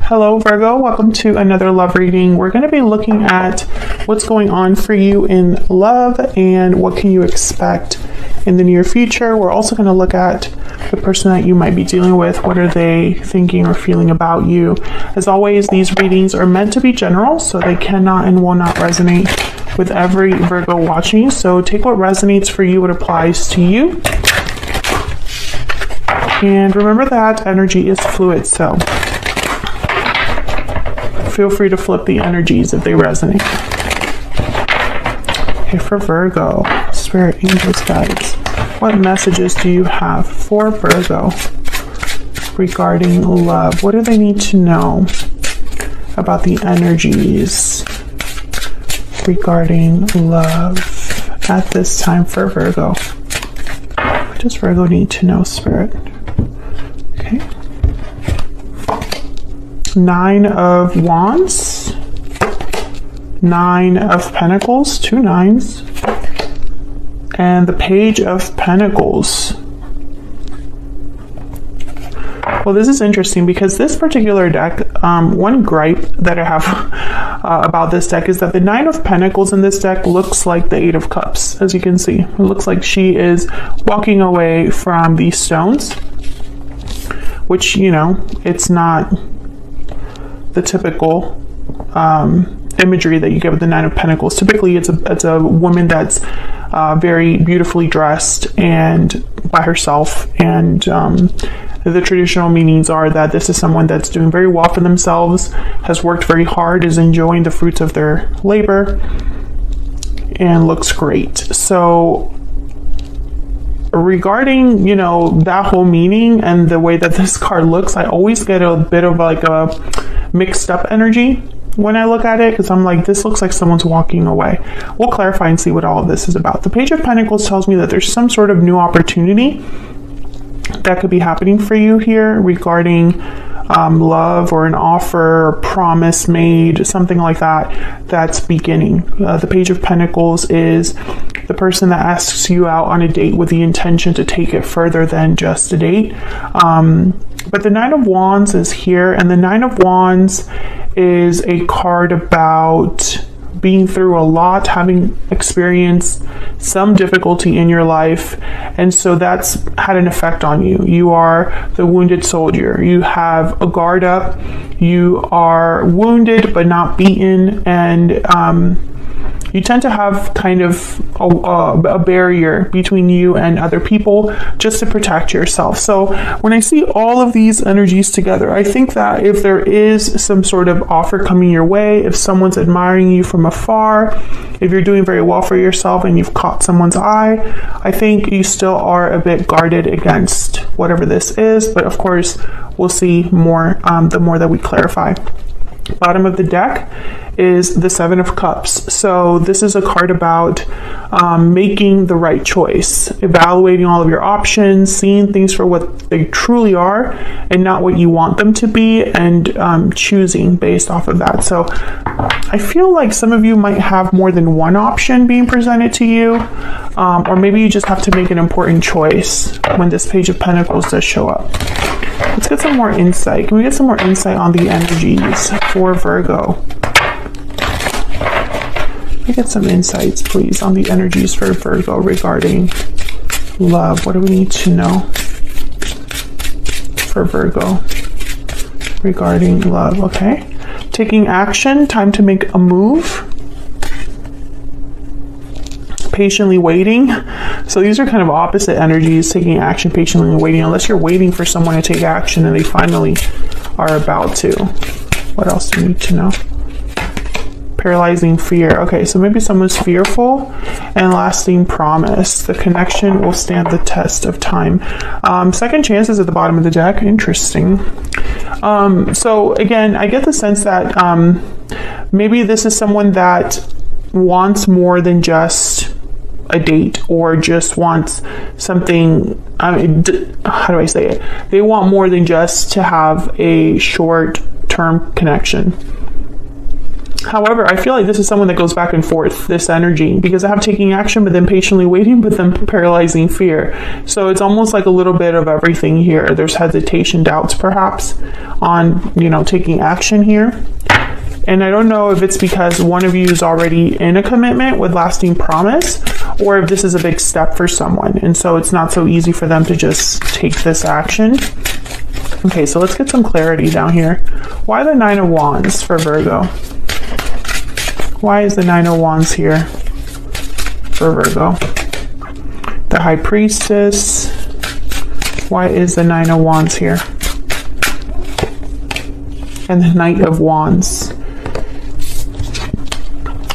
Hello Virgo, welcome to another love reading. We're going to be looking at what's going on for you in love and what can you expect in the near future. We're also going to look at the person that you might be dealing with. What are they thinking or feeling about you? As always, these readings are meant to be general, so they cannot and will not resonate with every Virgo watching. So take what resonates for you, what applies to you. And remember that energy is fluid, so feel free to flip the energies if they resonate. Okay, for Virgo, Spirit, Angels, Guides, what messages do you have for Virgo regarding love? What do they need to know about the energies regarding love at this time for Virgo? What does Virgo need to know, Spirit? Okay. 9 of Wands, 9 of Pentacles, 2 9s, and the Page of Pentacles. Well, this is interesting because this particular deck, one gripe that I have about this deck is that the 9 of Pentacles in this deck looks like the 8 of Cups, as you can see. It looks like she is walking away from these stones, which, you know, it's not the typical imagery that you get with the 9 of Pentacles. Typically, it's a woman that's very beautifully dressed and by herself, and the traditional meanings are that this is someone that's doing very well for themselves, has worked very hard, is enjoying the fruits of their labor, and looks great. So regarding, you know, that whole meaning and the way that this card looks, I always get a bit of like a mixed up energy when I look at it, because I'm like, this looks like someone's walking away. We'll clarify and see what all of this is about. The Page of Pentacles tells me that there's some sort of new opportunity that could be happening for you here regarding love, or an offer or promise made, something like that, that's beginning. The Page of Pentacles is the person that asks you out on a date with the intention to take it further than just a date. But the 9 of Wands is here, and the 9 of Wands is a card about being through a lot, having experienced some difficulty in your life, and so that's had an effect on you. You are the wounded soldier. You have a guard up. You are wounded but not beaten, and you tend to have kind of a barrier between you and other people just to protect yourself. So when I see all of these energies together, I think that if there is some sort of offer coming your way, if someone's admiring you from afar, if you're doing very well for yourself and you've caught someone's eye, I think you still are a bit guarded against whatever this is. But of course, we'll see more the more that we clarify. Bottom of the deck is the 7 of Cups. So this is a card about making the right choice, evaluating all of your options, seeing things for what they truly are and not what you want them to be, and choosing based off of that. So I feel like some of you might have more than one option being presented to you, or maybe you just have to make an important choice when this Page of Pentacles does show up. Let's get some more insight. Can we get some more insight on the energies for Virgo? Can we get some insights, please, on the energies for Virgo regarding love? What do we need to know for Virgo regarding love? Okay. Taking action, time to make a move. Patiently waiting. So these are kind of opposite energies, taking action, patiently waiting, unless you're waiting for someone to take action and they finally are about to. What else do we need to know? Paralyzing fear. Okay, so maybe someone's fearful, and lasting promise. The connection will stand the test of time. Second chances at the bottom of the deck. Interesting. So again, I get the sense that maybe this is someone that wants more than just a date, or just wants something, how do I say it? They want more than just to have a short-term connection. However, I feel like this is someone that goes back and forth, this energy, because I have taking action, but then patiently waiting, but then paralyzing fear. So it's almost like a little bit of everything here. There's hesitation, doubts perhaps on, you know, taking action here. And I don't know if it's because one of you is already in a commitment with lasting promise, or if this is a big step for someone. And so it's not so easy for them to just take this action. Okay, so let's get some clarity down here. Why the Nine of Wands for Virgo? Why is the Nine of Wands here for Virgo? The High Priestess. Why is the Nine of Wands here? And the Knight of Wands.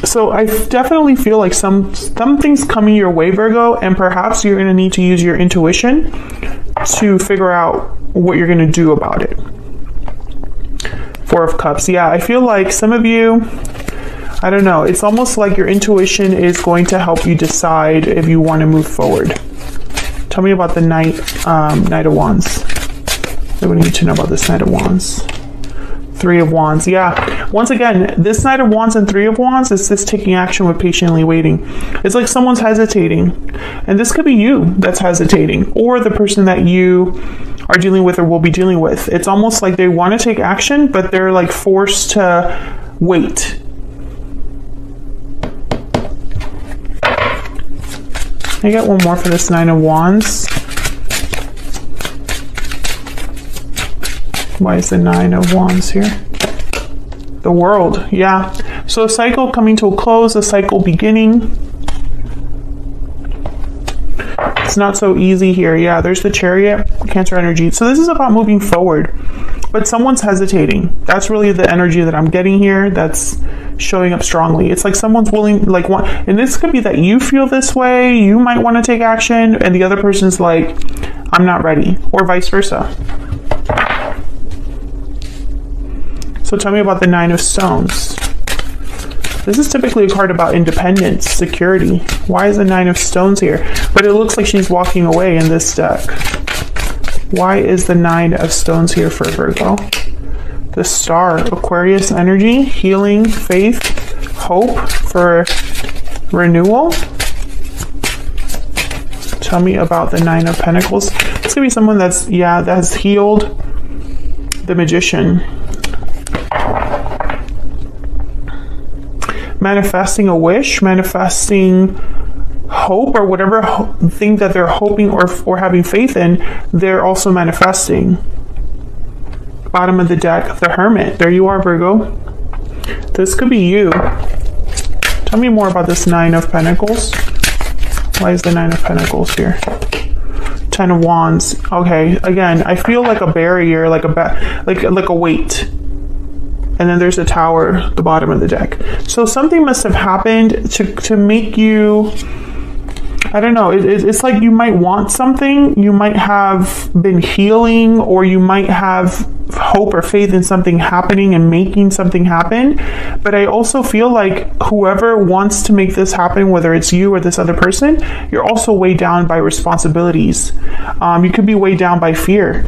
So I definitely feel like something's coming your way, Virgo, and perhaps you're going to need to use your intuition to figure out what you're going to do about it. Four of Cups. Yeah, I feel like some of you, I don't know, it's almost like your intuition is going to help you decide if you want to move forward. Tell me about the Knight of Wands. What do we need to know about this Knight of Wands? Three of Wands. Yeah, once again, this Knight of Wands and Three of Wands is this taking action with patiently waiting. It's like someone's hesitating, and this could be you that's hesitating, or the person that you are dealing with or will be dealing with. It's almost like they want to take action, but they're like forced to wait. I get one more for this Nine of Wands. Why is the Nine of Wands here? The World. Yeah. So a cycle coming to a close, a cycle beginning. It's not so easy here. Yeah, there's the Chariot, Cancer energy. So this is about moving forward, but someone's hesitating. That's really the energy that I'm getting here. That's showing up strongly. It's like someone's willing, like, and this could be that you feel this way, you might want to take action, and the other person's like, I'm not ready, or vice versa. So tell me about the Nine of Stones. This is typically a card about independence, security. Why is the Nine of Stones here? But it looks like she's walking away in this deck. Why is the Nine of Stones here for Virgo? The Star, Aquarius energy, healing, faith, hope for renewal. Tell me about the Nine of Pentacles. This could be someone that's, yeah, that has healed. The Magician. Manifesting a wish, manifesting hope, or whatever thing that they're hoping or having faith in, they're also manifesting. Bottom of the deck, the Hermit. There you are, Virgo. This could be you. Tell me more about this Nine of Pentacles. Why is the Nine of Pentacles here? Ten of Wands. Okay, again, I feel like a barrier, like a weight. And then there's a Tower at the bottom of the deck. So something must have happened to make you, I don't know, it's like you might want something, you might have been healing, or you might have hope or faith in something happening and making something happen. But I also feel like whoever wants to make this happen, whether it's you or this other person, you're also weighed down by responsibilities. You could be weighed down by fear.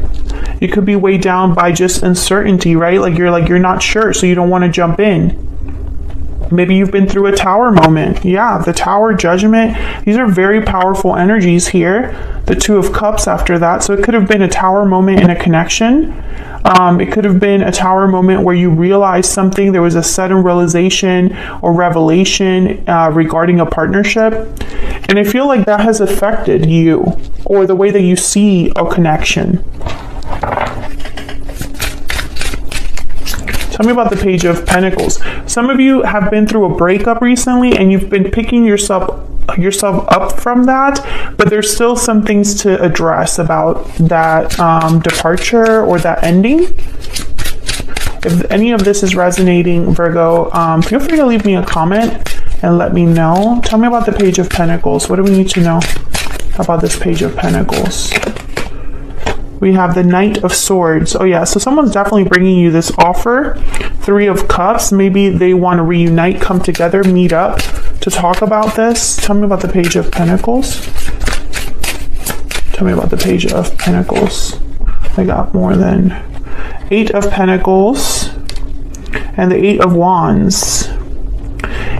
You could be weighed down by just uncertainty, right? Like you're not sure, so you don't want to jump in. Maybe you've been through a Tower moment. Yeah, the Tower, Judgment. These are very powerful energies here. The Two of Cups after that. So it could have been a Tower moment in a connection. It could have been a Tower moment where you realized something. There was a sudden realization or revelation regarding a partnership. And I feel like that has affected you or the way that you see a connection. Tell me about the Page of Pentacles. Some of you have been through a breakup recently and you've been picking yourself up from that, but there's still some things to address about that departure or that ending. If any of this is resonating, Virgo, feel free to leave me a comment and let me know. Tell me about the Page of Pentacles. What do we need to know about this Page of Pentacles? We have the Knight of Swords. Oh yeah, so someone's definitely bringing you this offer. Three of Cups. Maybe they want to reunite, come together, meet up to talk about this. Tell me about the Page of Pentacles. Tell me about the Page of Pentacles. I got more than 8 of Pentacles. and the 8 of Wands.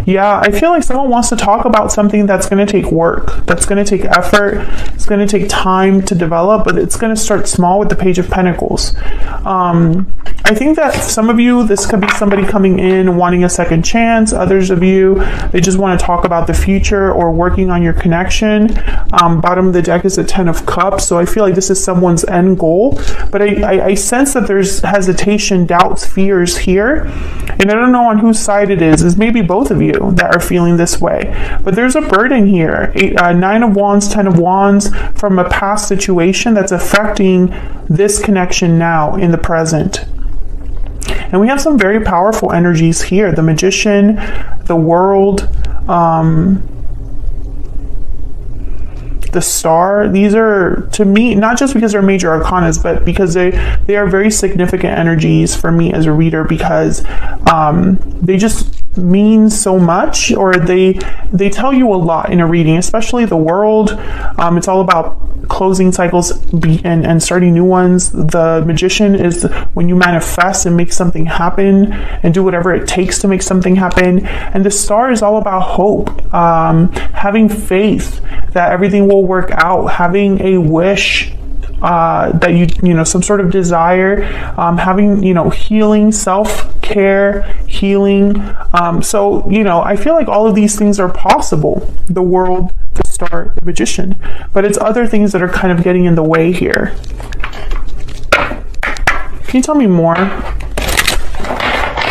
Yeah, I feel like someone wants to talk about something that's going to take work, that's going to take effort, it's going to take time to develop, but it's going to start small with the Page of Pentacles. I think that some of you, this could be somebody coming in wanting a second chance. Others of you, they just want to talk about the future or working on your connection. Bottom of the deck is the 10 of Cups, so I feel like this is someone's end goal. But I sense that there's hesitation, doubts, fears here. And I don't know on whose side it is. It's maybe both of you that are feeling this way. But there's a burden here. 9 of Wands, 10 of Wands from a past situation that's affecting this connection now in the present. And we have some very powerful energies here. The Magician, the World, the Star. These are, to me, not just because they're major arcanas, but because they are very significant energies for me as a reader, because they just mean so much, or they tell you a lot in a reading, especially the World. It's all about closing cycles and starting new ones. The Magician is when you manifest and make something happen and do whatever it takes to make something happen. And the Star is all about hope, having faith that everything will work out, having a wish that you know, some sort of desire, having, you know, healing, self-care, healing. So, you know, I feel like all of these things are possible. The World, the Star, the Magician, but it's other things that are kind of getting in the way here. Can you tell me more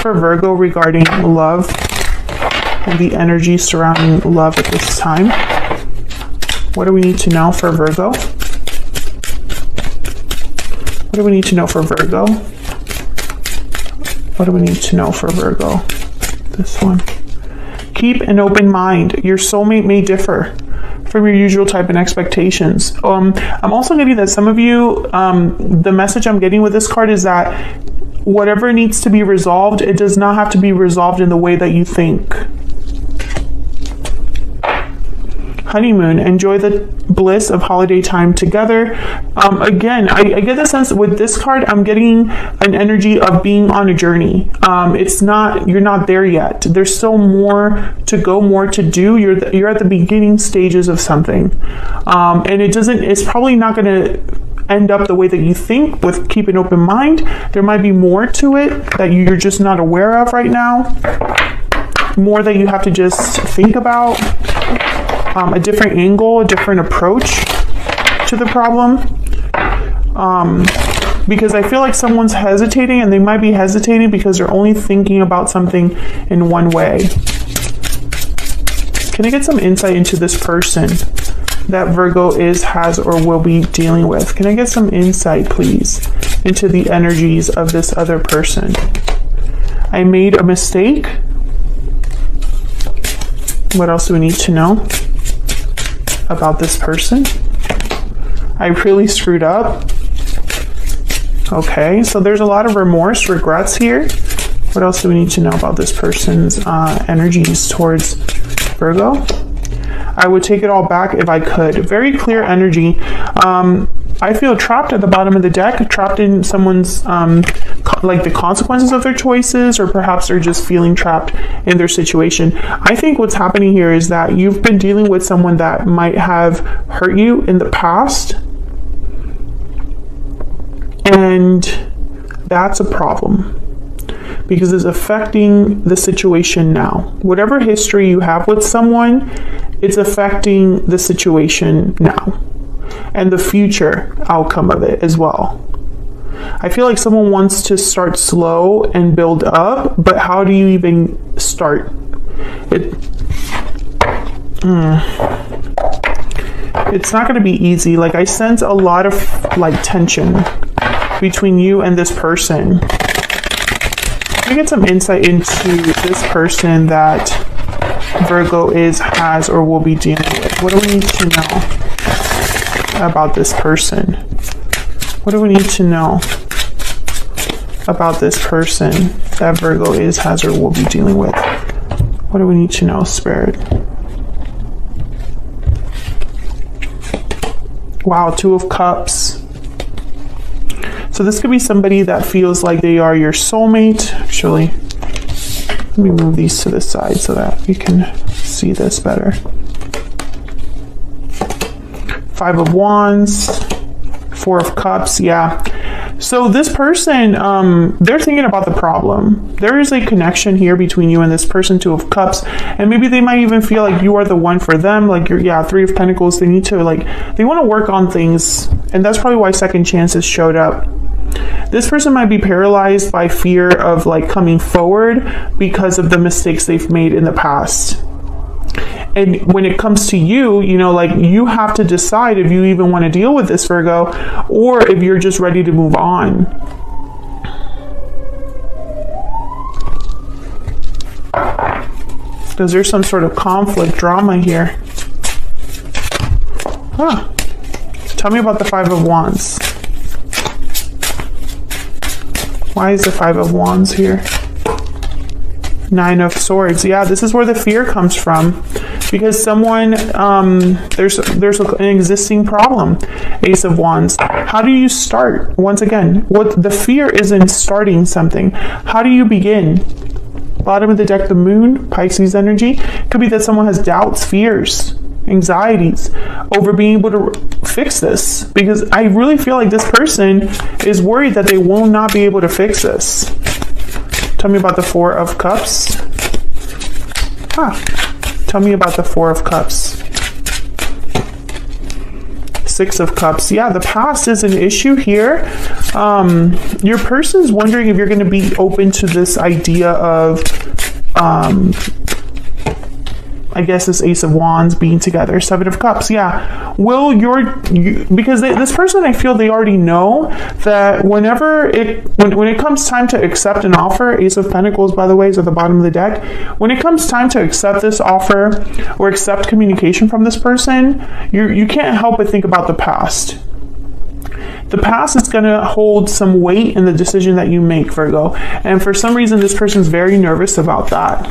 for Virgo regarding love and the energy surrounding love at this time? What do we need to know for Virgo? What do we need to know for Virgo? What do we need to know for Virgo? This one. Keep an open mind. Your soulmate may differ from your usual type and expectations. I'm also getting that some of you, the message I'm getting with this card is that whatever needs to be resolved, it does not have to be resolved in the way that you think. Honeymoon, enjoy the bliss of holiday time together. Again, I get the sense with this card, I'm getting an energy of being on a journey. It's not, you're not there yet. There's still more to go, more to do. You're at the beginning stages of something. And it's probably not going to end up the way that you think with keep an open mind. There might be more to it that you're just not aware of right now. More that you have to just think about. A different angle, a different approach to the problem. Because I feel like someone's hesitating, and they might be hesitating because they're only thinking about something in one way. Can I get some insight into this person that Virgo has, or will be dealing with? Can I get some insight, please, into the energies of this other person? I made a mistake. What else do we need to know about this person? I really screwed up. Okay, so there's a lot of remorse, regrets here. What else do we need to know about this person's energies towards Virgo? I would take it all back if I could. Very clear energy. I feel trapped at the bottom of the deck, trapped in someone's, like the consequences of their choices, or perhaps they're just feeling trapped in their situation. I think what's happening here is that you've been dealing with someone that might have hurt you in the past, and that's a problem because it's affecting the situation now. Whatever history you have with someone, it's affecting the situation now and the future outcome of it as well. I feel like someone wants to start slow and build up, but how do you even start? It's not going to be easy. Like, I sense a lot of like tension between you and this person. Can I get some insight into this person that Virgo has, or will be dealing with? What do we need to know about this person? What do we need to know about this person that Virgo has, or will be dealing with? What do we need to know, Spirit? Wow, 2 of Cups. So this could be somebody that feels like they are your soulmate. Actually, Let me move these to the side so that you can see this better. 5 of Wands, 4 of Cups, yeah. So this person, they're thinking about the problem. There is a connection here between you and this person, 2 of Cups, and maybe they might even feel like you are the one for them. Like you're, yeah, 3 of Pentacles. They need to they want to work on things, and that's probably why second chances showed up. This person might be paralyzed by fear of coming forward because of the mistakes they've made in the past. And when it comes to you, you have to decide if you even want to deal with this, Virgo, or if you're just ready to move on. Because there's some sort of conflict, drama here. Huh. Tell me about the 5 of Wands. Why is the 5 of Wands here? 9 of Swords. Yeah, this is where the fear comes from. Because someone, there's an existing problem. Ace of Wands. How do you start? Once again, what the fear is in starting something. How do you begin? Bottom of the deck, the Moon, Pisces energy. Could be that someone has doubts, fears, anxieties over being able to fix this. Because I really feel like this person is worried that they will not be able to fix this. Tell me about the 4 of Cups. Tell me about the 4 of Cups. 6 of Cups. Yeah, the past is an issue here. Your person's wondering if you're going to be open to this idea of, I guess this Ace of Wands being together. 7 of Cups. Yeah. Will because this person, I feel they already know that when it comes time to accept an offer, Ace of Pentacles, by the way, is at the bottom of the deck. When it comes time to accept this offer or accept communication from this person, you can't help but think about the past. The past is going to hold some weight in the decision that you make, Virgo. And for some reason, this person's very nervous about that.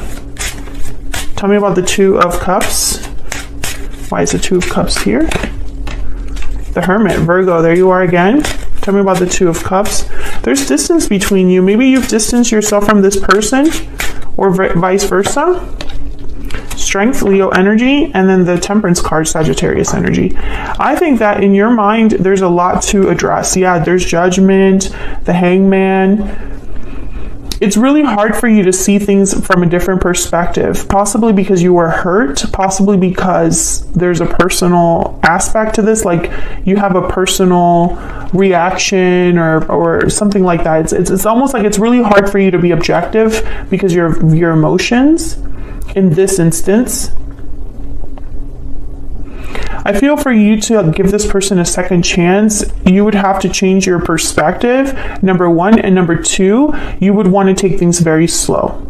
Tell me about the 2 of Cups. Why is the 2 of Cups here? The Hermit, Virgo, there you are again. Tell me about the 2 of Cups. There's distance between you. Maybe you've distanced yourself from this person or vice versa. Strength, Leo energy, and then the Temperance card, Sagittarius energy. I think that in your mind, there's a lot to address. Yeah, there's Judgment, the Hangman. It's really hard for you to see things from a different perspective, possibly because you were hurt, possibly because there's a personal aspect to this, like you have a personal reaction or something like that. It's almost like it's really hard for you to be objective because your emotions in this instance. I feel for you to give this person a second chance, you would have to change your perspective, number 1, and number 2, you would want to take things very slow.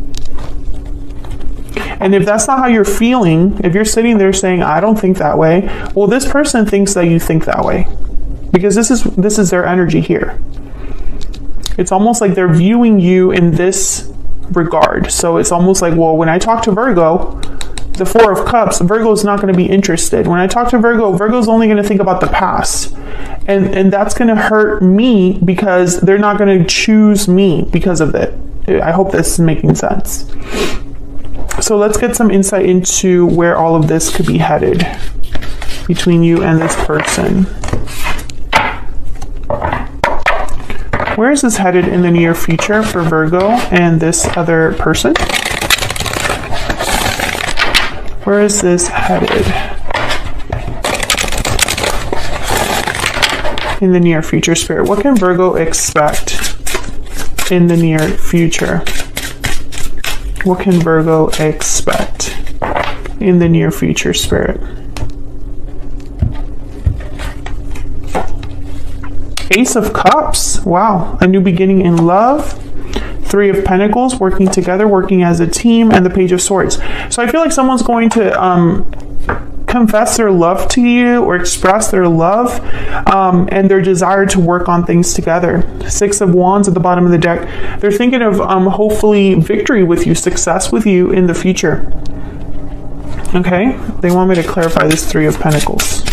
And if that's not how you're feeling, if you're sitting there saying, I don't think that way, well, this person thinks that you think that way. Because this is their energy here. It's almost like they're viewing you in this regard. So it's almost like, well, when I talk to Virgo, the 4 of Cups, Virgo's not going to be interested. When I talk to Virgo, Virgo's only going to think about the past. And that's going to hurt me because they're not going to choose me because of it. I hope this is making sense. So let's get some insight into where all of this could be headed between you and this person. Where is this headed in the near future for Virgo and this other person? Where is this headed in the near future, Spirit? What can Virgo expect in the near future? What can Virgo expect in the near future, Spirit? Ace of Cups. Wow. A new beginning in love. 3 of Pentacles, working together, working as a team, and the Page of Swords. So I feel like someone's going to confess their love to you or express their love and their desire to work on things together. 6 of Wands at the bottom of the deck. They're thinking of hopefully victory with you, success with you in the future. Okay? They want me to clarify this 3 of Pentacles.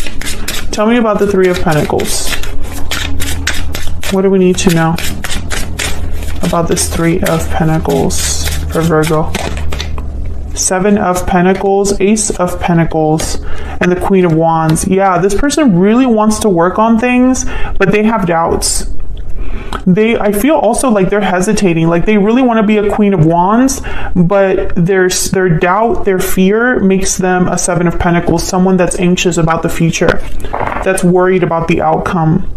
Tell me about the 3 of Pentacles. What do we need to know? about this 3 of Pentacles for Virgo. 7 of Pentacles, Ace of Pentacles, and the Queen of Wands. Yeah, this person really wants to work on things, but they have doubts. I feel also like they're hesitating, like they really want to be a Queen of Wands, but their doubt, their fear makes them a 7 of Pentacles, someone that's anxious about the future, that's worried about the outcome.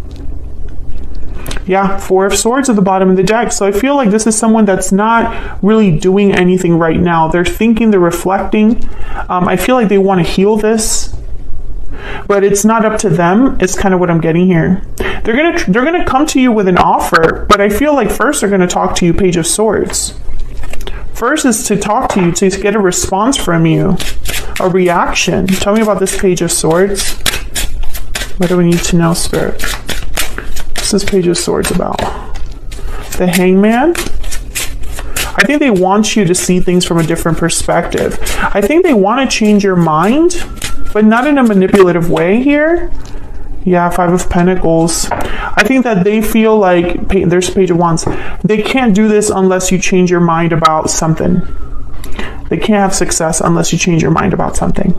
Yeah, 4 of Swords at the bottom of the deck. So I feel like this is someone that's not really doing anything right now. They're thinking, they're reflecting. I feel like they want to heal this, but it's not up to them. It's kind of what I'm getting here. They're gonna come to you with an offer, but I feel like first they're gonna talk to you, Page of Swords. First is to talk to you, to get a response from you, a reaction. Tell me about this Page of Swords. What do we need to know, Spirit? What's this Page of Swords about? The Hangman. I think they want you to see things from a different perspective. I think they want to change your mind, but not in a manipulative way here. Yeah, 5 of Pentacles. I think that they feel like, there's Page of Wands, they can't do this unless you change your mind about something. They can't have success unless you change your mind about something.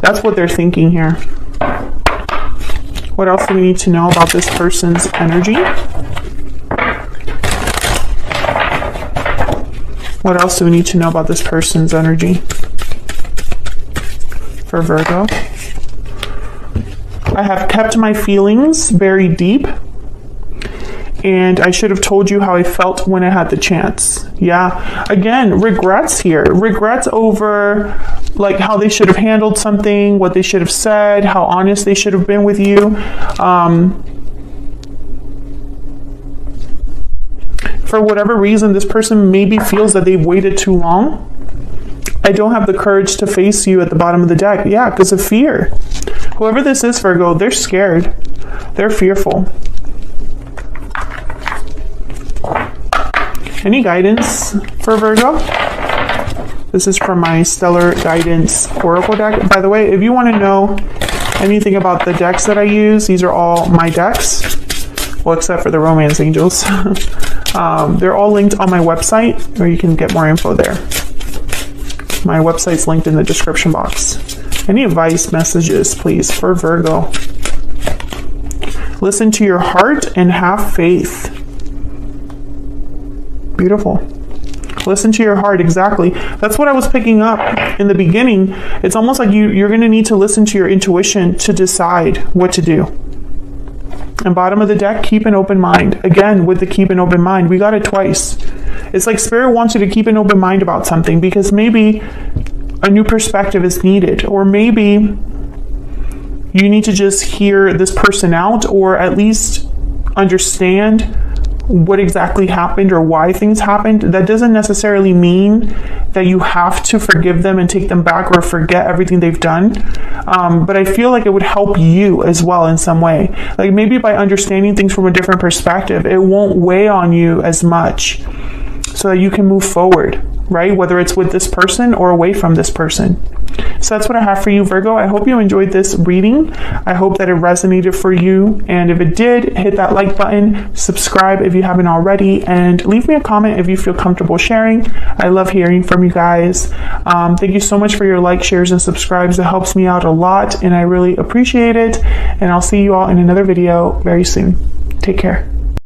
That's what they're thinking here. What else do we need to know about this person's energy? What else do we need to know about this person's energy for Virgo? I have kept my feelings very deep, and I should have told you how I felt when I had the chance. Yeah, again, regrets here. Regrets over like how they should have handled something, what they should have said, how honest they should have been with you. For whatever reason, this person maybe feels that they've waited too long. I don't have the courage to face you at the bottom of the deck. Yeah, because of fear. Whoever this is, Virgo, they're scared. They're fearful. Any guidance for Virgo? This is from my Stellar Guidance Oracle deck. By the way, if you want to know anything about the decks that I use, these are all my decks. Well, except for the Romance Angels. They're all linked on my website, or you can get more info there. My website's linked in the description box. Any advice, messages, please, for Virgo? Listen to your heart and have faith. Beautiful. Listen to your heart, exactly. That's what I was picking up in the beginning. It's almost like you're going to need to listen to your intuition to decide what to do. And bottom of the deck, keep an open mind. Again, with the keep an open mind, we got it twice. It's like Spirit wants you to keep an open mind about something, because maybe a new perspective is needed, or maybe you need to just hear this person out, or at least understand what exactly happened or why things happened. That doesn't necessarily mean that you have to forgive them and take them back or forget everything they've done. But I feel like it would help you as well in some way. Like maybe by understanding things from a different perspective, it won't weigh on you as much, so that you can move forward, right? Whether it's with this person or away from this person. So that's what I have for you, Virgo. I hope you enjoyed this reading. I hope that it resonated for you. And if it did, hit that like button, subscribe if you haven't already, and leave me a comment if you feel comfortable sharing. I love hearing from you guys. Thank you so much for your likes, shares, and subscribes. It helps me out a lot, and I really appreciate it. And I'll see you all in another video very soon. Take care.